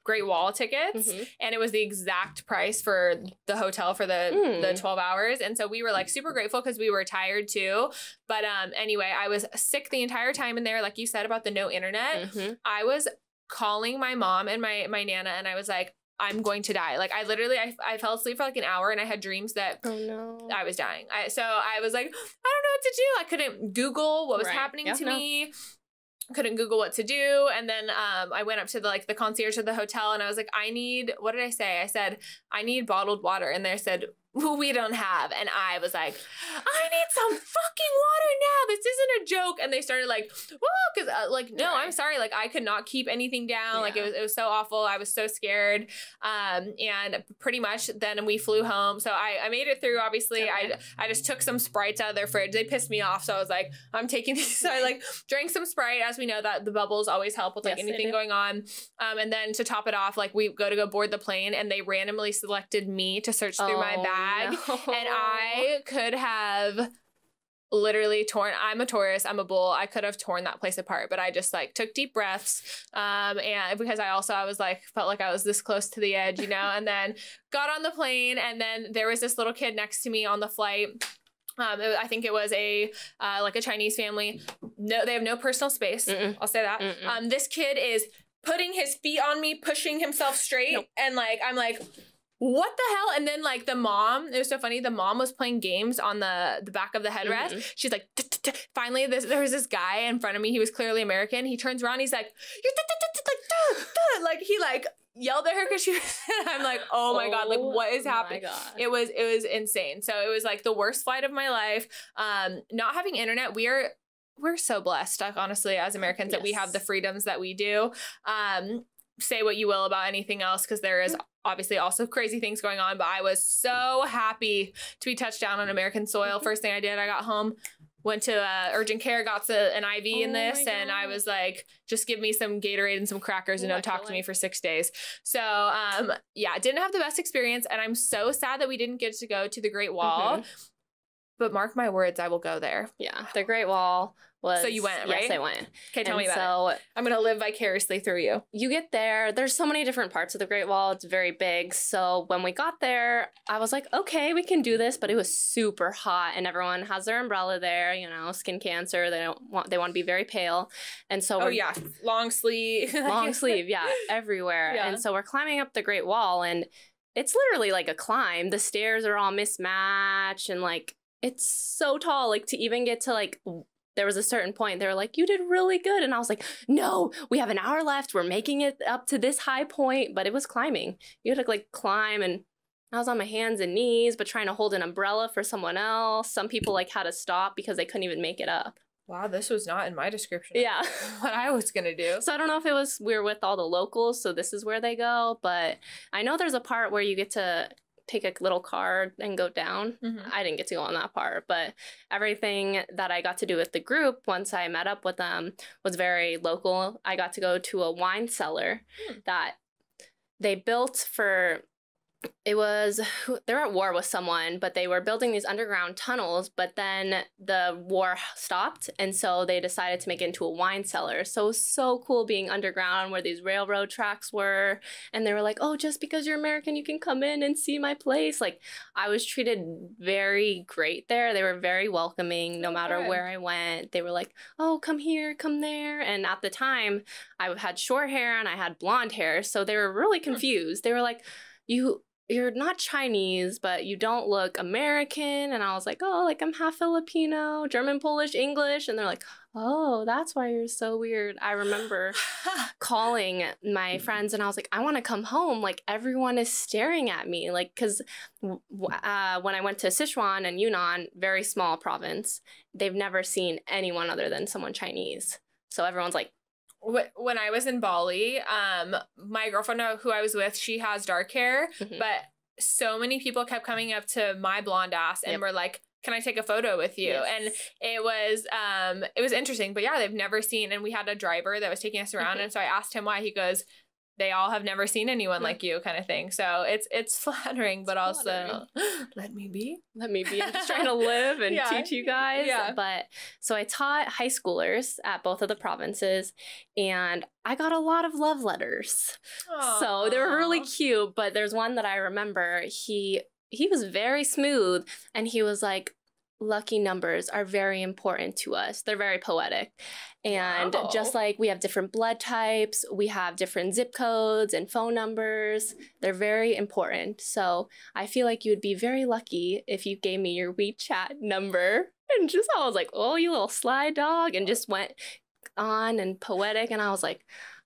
Great Wall tickets, and it was the exact price for the hotel for the 12 hours. And so we were like super grateful because we were tired too. But anyway, I was sick the entire time in there. Like you said about the no internet, I was calling my mom and my Nana, and I was like, I'm going to die. Like I fell asleep for like an hour and I had dreams that I was dying. So I was like, I don't know what to do. I couldn't Google what was happening to me. Couldn't Google what to do. And then I went up to the concierge of the hotel and I was like, what did I say? I said, I need bottled water. And they said, we don't have. And I was like, I need some fucking water now. This isn't a joke. And they started like, whoa, because no, I'm sorry. Like I could not keep anything down. Yeah. Like it was so awful. I was so scared. And pretty much then we flew home. So I made it through, obviously. Okay. I just took some Sprites out of their fridge. They pissed me off. So I was like, I'm taking these. So I like drank some Sprite. As we know that the bubbles always help with like anything going on. And then to top it off, like we go board the plane and they randomly selected me to search through my bag. No. And I could have literally torn, I'm a Taurus, I'm a bull, I could have torn that place apart, but I just like took deep breaths and because I was like felt like I was this close to the edge, and then got on the plane, and then there was this little kid next to me on the flight. I think it was a Chinese family. No, they have no personal space. I'll say that. This kid is putting his feet on me, pushing himself straight, and like I'm like, what the hell? And then like the mom, it was so funny. The mom was playing games on the back of the headrest. She's like, finally, there was this guy in front of me. He was clearly American. He turns around. He's like, you're like he like yelled at her because she was, I'm like, oh my God, like what is happening? It was insane. So it was like the worst flight of my life. Not having internet, we're so blessed, like, honestly, as Americans, that we have the freedoms that we do. Say what you will about anything else, because there is obviously also crazy things going on, but I was so happy to be touched down on American soil. First thing I did, I got home, went to urgent care, got an IV in this, and I was like, just give me some Gatorade and some crackers and don't talk to me for 6 days. So yeah, didn't have the best experience, and I'm so sad that we didn't get to go to the Great Wall. But mark my words, I will go there. Yeah, the Great Wall was... So you went, right? Yes, I went. Okay, tell me about it. I'm going to live vicariously through you. You get there. There's so many different parts of the Great Wall. It's very big. So when we got there, I was like, okay, we can do this. But it was super hot, and everyone has their umbrella there. Skin cancer. They want to be very pale. And so long sleeve. Long sleeve, everywhere. Yeah. And so we're climbing up the Great Wall, and it's literally like a climb. The stairs are all mismatched, and like... It's so tall, like to even get to like, there was a certain point, they were like, you did really good. And I was like, no, we have an hour left. We're making it up to this high point, but it was climbing. You had to like climb, and I was on my hands and knees, but trying to hold an umbrella for someone else. Some people like had to stop because they couldn't even make it up. Wow, this was not in my description. Yeah. What I was going to do. So I don't know if we're with all the locals, so this is where they go, but I know there's a part where you get to take a little card and go down. I didn't get to go on that part, but everything that I got to do with the group once I met up with them was very local. I got to go to a wine cellar that they built for... they're at war with someone, but they were building these underground tunnels, but then the war stopped, and so they decided to make it into a wine cellar. So it was so cool being underground where these railroad tracks were, and they were like, oh, just because you're American, you can come in and see my place. Like, I was treated very great there. They were very welcoming no matter where I went. They were like, oh, come here, come there. And at the time, I had short hair and I had blonde hair, so they were really confused. They were like, you're not Chinese, but you don't look American. And I was like, oh, like I'm half Filipino, German, Polish, English. And they're like, oh, that's why you're so weird. I remember calling my friends and I was like, I want to come home. Like everyone is staring at me. Like, because when I went to Sichuan and Yunnan, very small province, they've never seen anyone other than someone Chinese. So everyone's like, when I was in Bali, my girlfriend who I was with, she has dark hair, but so many people kept coming up to my blonde ass and were like, can I take a photo with you? Yes. And it was interesting, but yeah, they've never seen, and we had a driver that was taking us around. And so I asked him why. He goes, they all have never seen anyone like you, kind of thing. So it's flattering, but also let me be. I'm just trying to live and teach you guys. Yeah. But so I taught high schoolers at both of the provinces, and I got a lot of love letters. Aww. So they were really cute. But there's one that I remember. He was very smooth, and he was like, lucky numbers are very important to us. They're very poetic. And just like we have different blood types, we have different zip codes and phone numbers. They're very important. So I feel like you would be very lucky if you gave me your WeChat number. And just, I was like, oh, you little sly dog. And just went on and poetic. And I was like,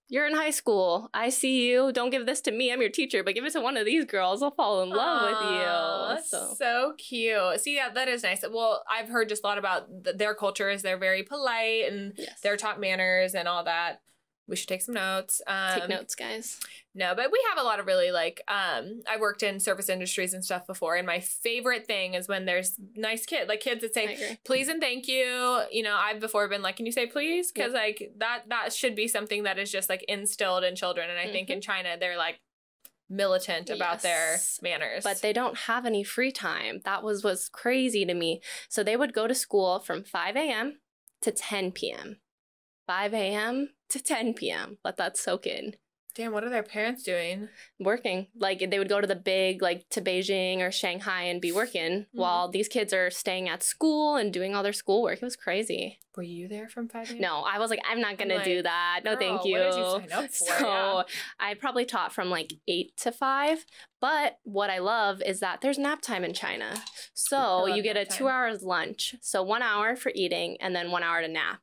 you're in high school. I see you. Don't give this to me. I'm your teacher, but give it to one of these girls. I'll fall in love with you. That's so cute. See, yeah, that is nice. Well, I've heard just a lot about their culture is they're very polite and they're taught manners and all that. We should take some notes. Take notes, guys. No, but we have a lot of really I worked in service industries and stuff before. And my favorite thing is when there's nice kids that say, please and thank you. You know, I've before been like, can you say please? Because that should be something that is just like instilled in children. And I think in China, they're like militant about their manners. But they don't have any free time. That was crazy to me. So they would go to school from 5 a.m. to 10 p.m. 5 a.m. to 10 p.m. Let that soak in. Damn, what are their parents doing? Working. Like, they would go to the big, like, to Beijing or Shanghai and be working while these kids are staying at school and doing all their schoolwork. It was crazy. Were you there from 5 a.m.? No, I was like, I'm not going to do that. No, thank you. What did you sign up for? So I probably taught from like 8 to 5. But what I love is that there's nap time in China. So you get a 2 hours lunch. So 1 hour for eating and then 1 hour to nap.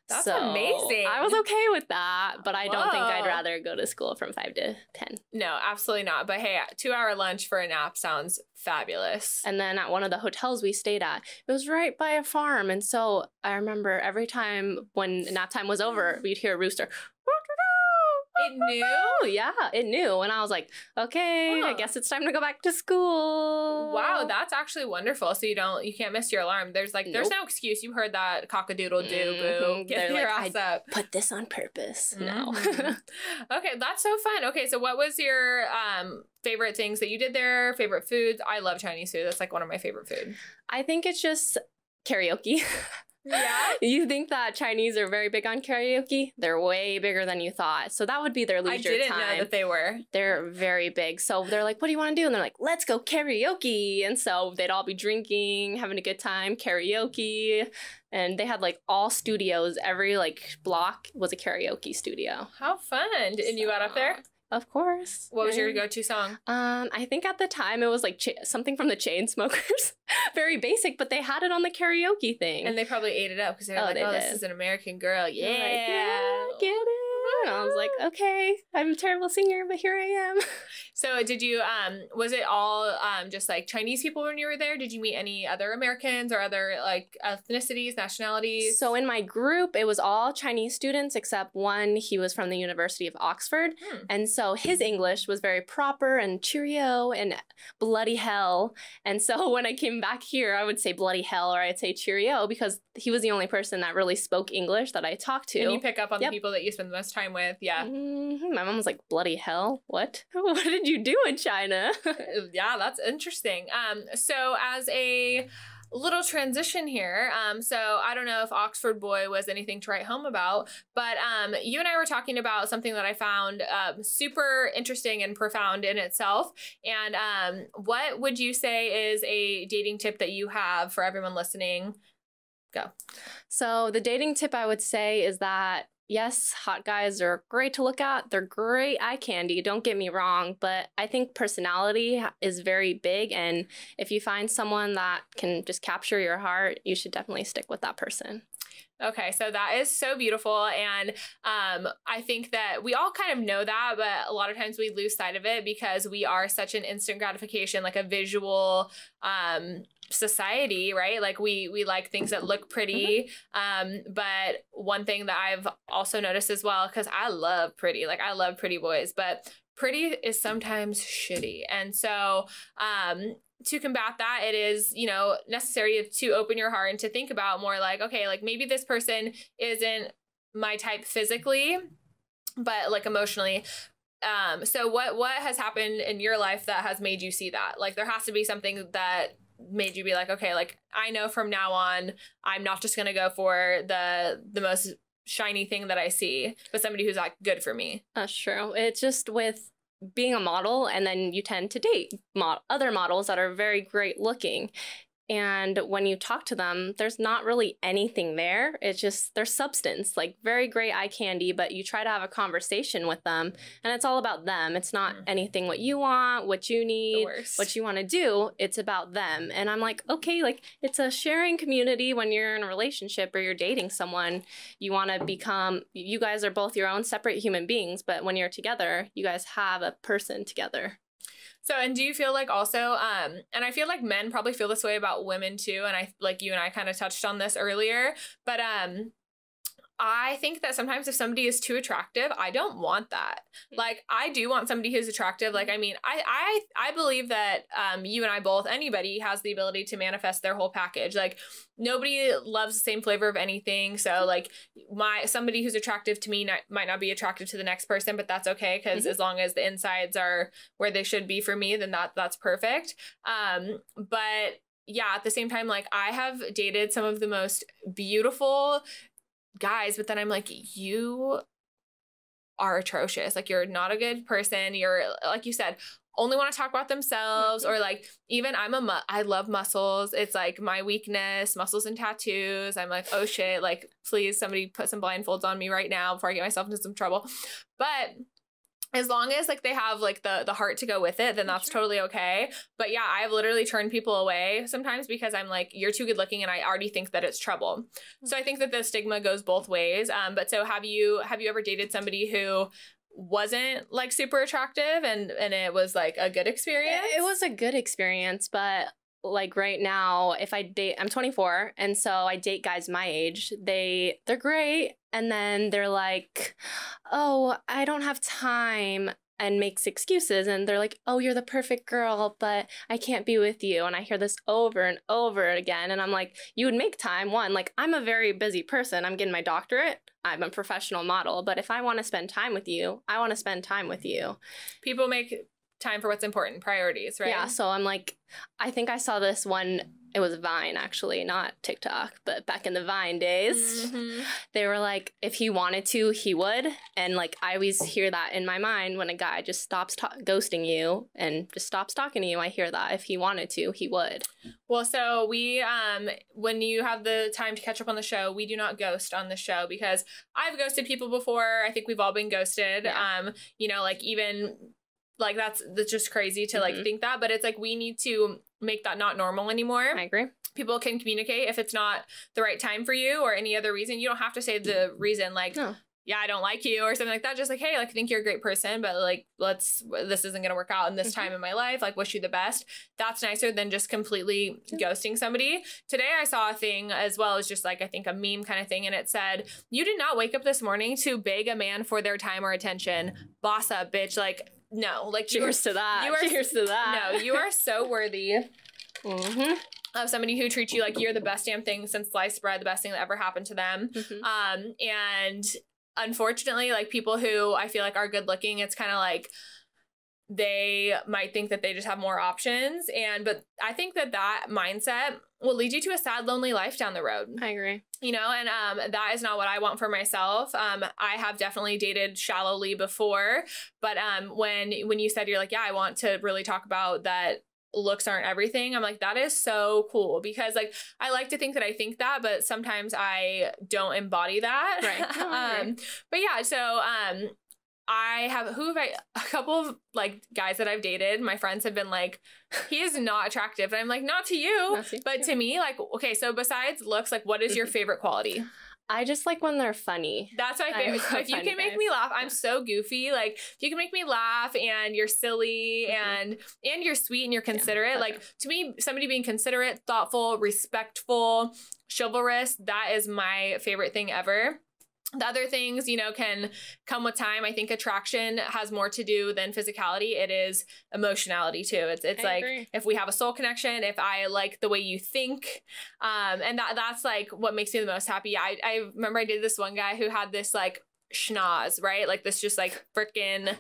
That's amazing. I was okay with that, but I don't think I'd rather go to school from 5 to 10. No, absolutely not. But hey, 2 hour lunch for a nap sounds fabulous. And then at one of the hotels we stayed at, it was right by a farm. And so I remember every time when nap time was over, we'd hear a rooster. It knew? Yeah, it knew. And I was like, okay, I guess it's time to go back to school. Wow, that's actually wonderful. So you can't miss your alarm. There's there's no excuse. You heard that cock-a-doodle-doo, boo. Get your ass up. Put this on purpose. No. Okay, that's so fun. Okay, so what was your favorite things that you did there? Favorite foods? I love Chinese food. That's like one of my favorite food. I think it's just karaoke. Yeah. You think that Chinese are very big on karaoke? They're way bigger than you thought. So that would be their leisure time. I didn't know that they were. They're very big. So they're like, what do you want to do? And they're like, let's go karaoke. And so they'd all be drinking, having a good time, karaoke. And they had like all studios. Every like block was a karaoke studio. How fun. And you got up there? Of course. What was your go-to song? I think at the time it was like something from the Chainsmokers. Very basic, but they had it on the karaoke thing. And they probably ate it up because they were this is an American girl. Yeah. Like, get it. And I was like, okay, I'm a terrible singer, but here I am. So did you, was it all just like Chinese people when you were there? Did you meet any other Americans or other like ethnicities, nationalities? So in my group, it was all Chinese students except one. He was from the University of Oxford. And so his English was very proper and cheerio and bloody hell. And so when I came back here, I would say bloody hell or I'd say cheerio because he was the only person that really spoke English that I talked to. And you pick up on the people that you spend the most time with. Yeah. My mom was like, bloody hell? What? What did you do in China? Yeah, that's interesting. So as a little transition here. So I don't know if Oxford Boy was anything to write home about, but you and I were talking about something that I found super interesting and profound in itself. And what would you say is a dating tip that you have for everyone listening? Go. So the dating tip I would say is that yes, hot guys are great to look at. They're great eye candy, don't get me wrong, but I think personality is very big, and if you find someone that can just capture your heart, you should definitely stick with that person. Okay, so that is so beautiful, and I think that we all kind of know that, but a lot of times we lose sight of it because we are such an instant gratification, like a visual society, right? Like we like things that look pretty. But one thing that I've also noticed as well, because I love pretty boys, but pretty is sometimes shitty. And so, to combat that, it is, you know, necessary to open your heart and to think about more like, okay, like maybe this person isn't my type physically, but like emotionally. So what has happened in your life that has made you see that? Like there has to be something that made you be like, okay, like I know from now on, I'm not just going to go for the most shiny thing that I see, but somebody who's like good for me. That's true. It's just with being a model, and then you tend to date other models that are very great looking. And when you talk to them, there's not really anything there. It's just their substance, like very great eye candy, but you try to have a conversation with them and it's all about them. It's not anything what you want, what you need, what you want to do. It's about them. And I'm like, okay, like it's a sharing community when you're in a relationship or you're dating someone. You want to become, you guys are both your own separate human beings, but when you're together, you guys have a person together. So, and do you feel like also, and I feel like men probably feel this way about women too, and I, like you and I kind of touched on this earlier, but I think that sometimes if somebody is too attractive, I don't want that. Like, I do want somebody who's attractive. Like, I mean, I believe that you and I both, anybody has the ability to manifest their whole package. Like, nobody loves the same flavor of anything. So, like, somebody who's attractive to me might not be attractive to the next person, but that's okay, because as long as the insides are where they should be for me, then that's perfect. But yeah, at the same time, like, I have dated some of the most beautiful guys, but then I'm like, you are atrocious. Like, you're not a good person. You're, like you said, only want to talk about themselves, or like, even I love muscles. It's like my weakness, muscles and tattoos. I'm like, oh shit, like, please somebody put some blindfolds on me right now before I get myself into some trouble. But as long as like they have like the heart to go with it, then that's totally okay. But yeah, I've literally turned people away sometimes because I'm like, you're too good looking, and I already think that it's trouble. So I think that the stigma goes both ways. But so have you ever dated somebody who wasn't like super attractive and it was like a good experience? It was a good experience, but like right now, if I date, I'm 24, and so I date guys my age. They're great, and then they're like, oh, I don't have time, and makes excuses, and they're like, oh, you're the perfect girl, but I can't be with you. And I hear this over and over again, and I'm like, you would make time. One, like, I'm a very busy person. I'm getting my doctorate. I'm a professional model, but if I want to spend time with you, I want to spend time with you. People make time for what's important, priorities, right? Yeah, so I'm like, I think I saw this one, it was Vine actually, not TikTok, but back in the Vine days, they were like, if he wanted to, he would. And like, I always hear that in my mind when a guy just stops ghosting you and just stops talking to you. I hear that if he wanted to, he would. Well, so we, when you have the time to catch up on the show, we do not ghost on the show, because I've ghosted people before. I think we've all been ghosted. Yeah. You know, like, even like that's just crazy to like think that, but it's like, we need to make that not normal anymore. I agree. People can communicate if it's not the right time for you or any other reason. You don't have to say the reason, like, yeah, I don't like you or something like that. Just like, hey, like, I think you're a great person, but like, this isn't going to work out in this time in my life. Like, wish you the best. That's nicer than just completely ghosting somebody. Today I saw a thing as well as just like, I think a meme kind of thing. And it said, you did not wake up this morning to beg a man for their time or attention. Boss up, bitch. Like, no, like, cheers to that. Cheers to that. No, you are so worthy of somebody who treats you like you're the best damn thing since sliced bread, the best thing that ever happened to them. And unfortunately, like, people who I feel like are good looking, it's kind of like they might think that they just have more options. But I think that mindset will lead you to a sad, lonely life down the road. I agree. You know, and that is not what I want for myself. I have definitely dated shallowly before, but when you said you're like, yeah, I want to really talk about that looks aren't everything, I'm like, that is so cool, because like, I like to think that I think that, but sometimes I don't embody that. Right. But yeah, so I have a couple of like guys that I've dated, my friends have been like, he is not attractive. And I'm like, not to you, but to me, like, okay, so besides looks, like, what is your favorite quality? I just like when they're funny. That's my favorite. If you can make me laugh, I'm so goofy. Like, if you can make me laugh and you're silly and you're sweet and you're considerate, like, to me, somebody being considerate, thoughtful, respectful, chivalrous, that is my favorite thing ever. The other things, you know, can come with time. I think attraction has more to do than physicality. It is emotionality too. It's like agree. if we have a soul connection, if I like the way you think, and that's like what makes me the most happy. I remember I did this one guy who had this like schnoz, right? Like this just like freaking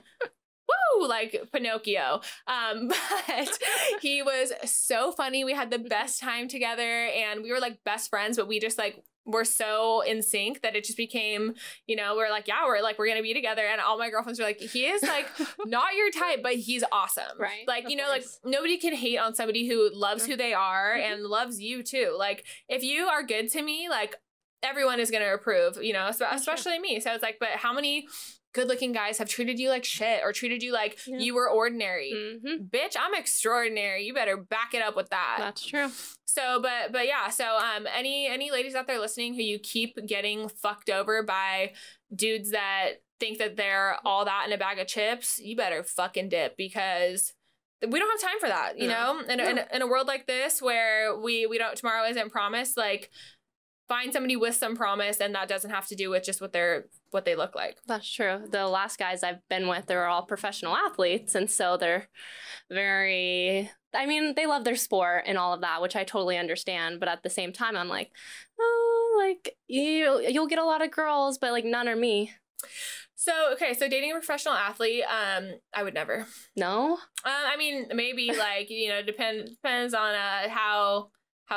woo, like Pinocchio. But he was so funny. We had the best time together and we were like best friends, but we just like we're so in sync that it just became, you know, we're like, yeah, we're gonna be together. And all my girlfriends were like, he is like not your type, but he's awesome. Right. Like, you know, like nobody can hate on somebody who loves who they are and loves you too. Like if you are good to me, like everyone is gonna approve, you know, especially me. So it's like, but how many good looking guys have treated you like shit or treated you like you were ordinary? Bitch, I'm extraordinary. You better back it up with that. That's true. So, but yeah, so any ladies out there listening who you keep getting fucked over by dudes that think that they're all that in a bag of chips, you better fucking dip because we don't have time for that, you know? In a world like this where we don't, tomorrow isn't promised, like find somebody with some promise and that doesn't have to do with just what they look like. That's true. The last guys I've been with, they're all professional athletes. And so they're very, I mean, they love their sport and all of that, which I totally understand. But at the same time, I'm like, oh, like you'll get a lot of girls, but like none are me. So, okay. So dating a professional athlete, I would never. No? I mean, maybe like, you know, depends on how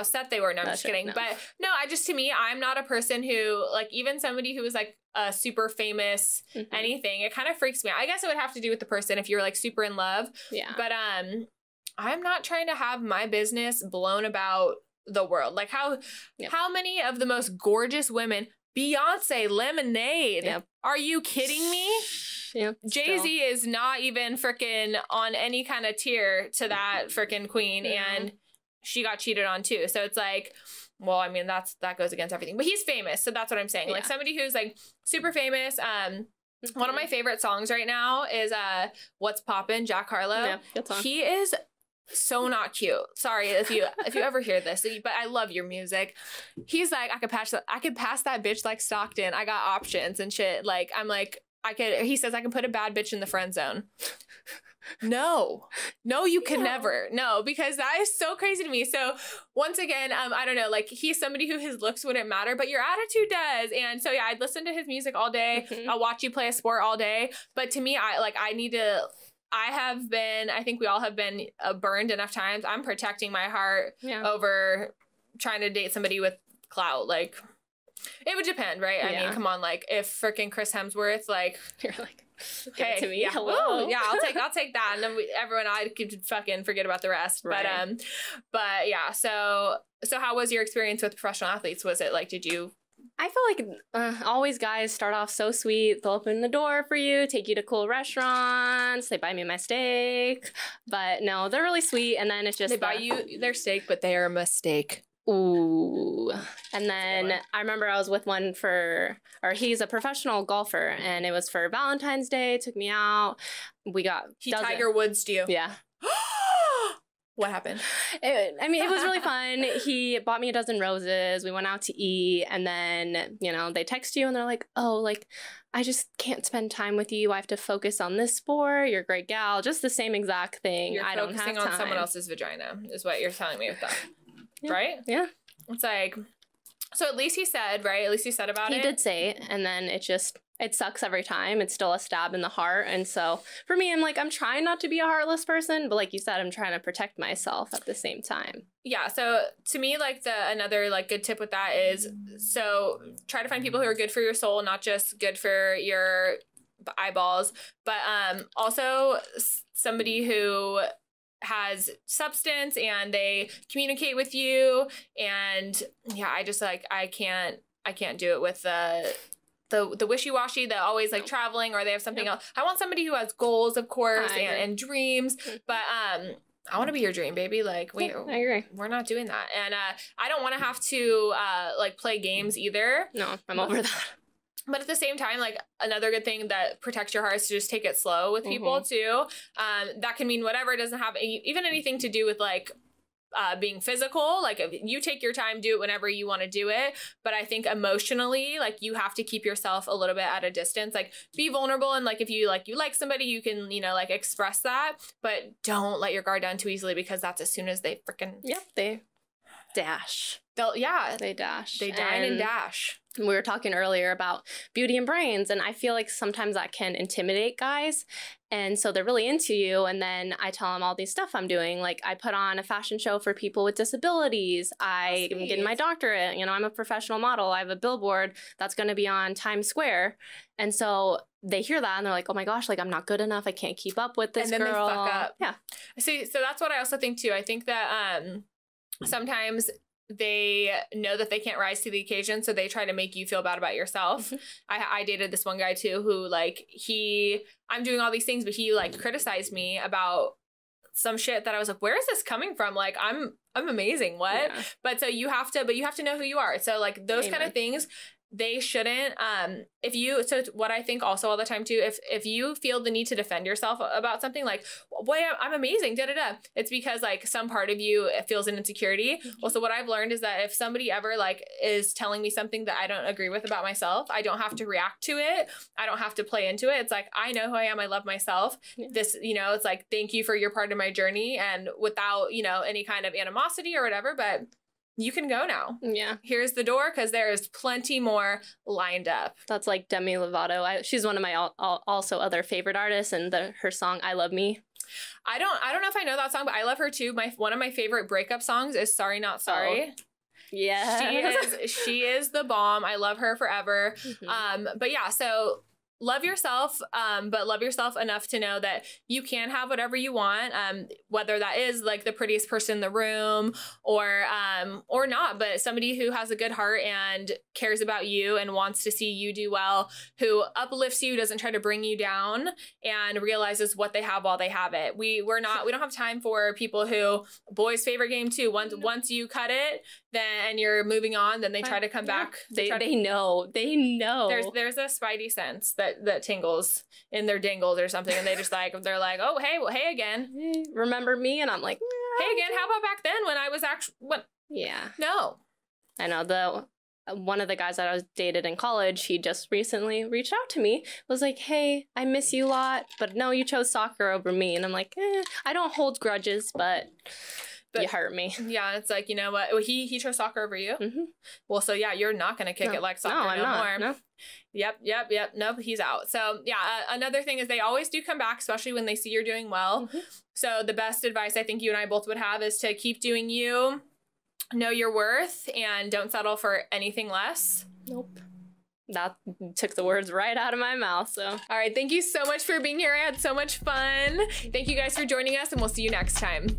set they were. No, I'm just kidding. No. But no, to me, I'm not a person who like, even somebody who is like a super famous anything, it kind of freaks me out. I guess it would have to do with the person if you're like super in love. Yeah. But I'm not trying to have my business blown about the world. Like how many of the most gorgeous women, Beyonce, Lemonade, are you kidding me? Yep, Jay-Z is not even freaking on any kind of tier to that freaking queen. And she got cheated on too. So it's like, well, I mean, that goes against everything. But he's famous. So that's what I'm saying. Like somebody who's like super famous. One of my favorite songs right now is What's Poppin', Jack Harlow. Yeah, good song. He is so not cute. Sorry if you ever hear this, but I love your music. He's like, I could pass that bitch like Stockton. I got options and shit. Like, I'm like, he says I can put a bad bitch in the friend zone. No, you could never. No, because that is so crazy to me. So once again, I don't know, like he's somebody who his looks wouldn't matter, but your attitude does. And so, yeah, I'd listen to his music all day. I'll watch you play a sport all day. But to me, I think we all have been burned enough times. I'm protecting my heart over trying to date somebody with clout. Like, it would depend, right? I mean, come on, like if freaking Chris Hemsworth, like, you're like, okay, to me, hello, yeah, I'll take that, and then I could fucking forget about the rest. Right. But yeah, so how was your experience with professional athletes? Was it like, did you? I feel like always guys start off so sweet. They'll open the door for you, take you to cool restaurants. They buy me my steak. But no, they're really sweet. And then it's just... They buy you their steak, but they are a mistake. Ooh. And then I remember I was with one he's a professional golfer. And it was for Valentine's Day. Took me out. He Tiger Woods to you. Yeah. What happened? It was really fun. He bought me a dozen roses. We went out to eat. And then, you know, they text you and they're like, oh, like, I just can't spend time with you. I have to focus on this sport. You're a great gal. Just the same exact thing. I don't have time. You're focusing on someone else's vagina is what you're telling me with that. Yeah. Right? Yeah. It's like, so at least he said, right? At least he said about it. He did say it. And then it sucks every time. It's still a stab in the heart. And so for me, I'm like, I'm trying not to be a heartless person, but like you said, I'm trying to protect myself at the same time. Yeah. So to me, like another like good tip with that is, so try to find people who are good for your soul, not just good for your eyeballs, but also somebody who has substance and they communicate with you. And yeah, I just like, I can't do it with the wishy-washy, the always like traveling or they have something else. I want somebody who has goals, of course, and dreams, but I want to be your dream, baby. Like I agree. We're not doing that. And I don't want to have to like play games either. No, I'm over that. But at the same time, like another good thing that protects your heart is to just take it slow with people too. That can mean whatever. It doesn't have even anything to do with like being physical, like if you take your time, do it whenever you want to do it. But I think emotionally, like you have to keep yourself a little bit at a distance, like be vulnerable. And like, if you like somebody, you can, you know, like express that, but don't let your guard down too easily, because that's as soon as they freaking, they dash. They dash. They dine and dash. We were talking earlier about beauty and brains, and I feel like sometimes that can intimidate guys. And so they're really into you. And then I tell them all these stuff I'm doing. Like I put on a fashion show for people with disabilities. I'm getting my doctorate. You know, I'm a professional model. I have a billboard that's going to be on Times Square. And so they hear that and they're like, oh my gosh, like I'm not good enough. I can't keep up with this girl. And then they fuck up. Yeah. See, so that's what I also think too. I think that sometimes they know that they can't rise to the occasion, so they try to make you feel bad about yourself. Mm-hmm. I dated this one guy too who like I'm doing all these things, but he like criticized me about some shit that I was like, where is this coming from? Like I'm amazing. What? Yeah. But you have to know who you are. So like those kind of things, they shouldn't, so what I think also all the time too, if you feel the need to defend yourself about something like, boy, I'm amazing, it's because like some part of you feels an insecurity. Mm-hmm. Well, so what I've learned is that if somebody ever like is telling me something that I don't agree with about myself, I don't have to react to it. I don't have to play into it. It's like, I know who I am. I love myself. Yeah. This, you know, it's like, thank you for your part of my journey, and without, you know, any kind of animosity or whatever, but you can go now. Yeah. Here's the door, because there is plenty more lined up. That's like Demi Lovato. She's one of my also other favorite artists, and her song I Love Me. I don't know if I know that song, but I love her too. One of my favorite breakup songs is Sorry Not Sorry. Oh. Yeah. She is the bomb. I love her forever. Mm-hmm. But yeah, so love yourself, but love yourself enough to know that you can have whatever you want, whether that is like the prettiest person in the room or not, but somebody who has a good heart and cares about you and wants to see you do well, who uplifts you, doesn't try to bring you down, and realizes what they have while they have it. We don't have time for people who, boys' favorite game too, once you cut it, then you're moving on, then they try to come back. They know. There's a spidey sense that tingles in their dingles or something, and they're like, oh hey again, remember me? And I'm like, hey again, how about back then when I was no. I know one of the guys that I was dated in college, he just recently reached out to me, was like, hey, I miss you a lot, but no, you chose soccer over me. And I'm like, I don't hold grudges, but you hurt me. Yeah, it's like, you know what? He chose soccer over you. Mm-hmm. Well, so yeah, you're not gonna kick it like soccer no more. No. Yep. Nope, he's out. So yeah, another thing is they always do come back, especially when they see you're doing well. Mm-hmm. So the best advice I think you and I both would have is to keep doing you, know your worth, and don't settle for anything less. Nope. That took the words right out of my mouth. So, all right. Thank you so much for being here. I had so much fun. Thank you guys for joining us, and we'll see you next time.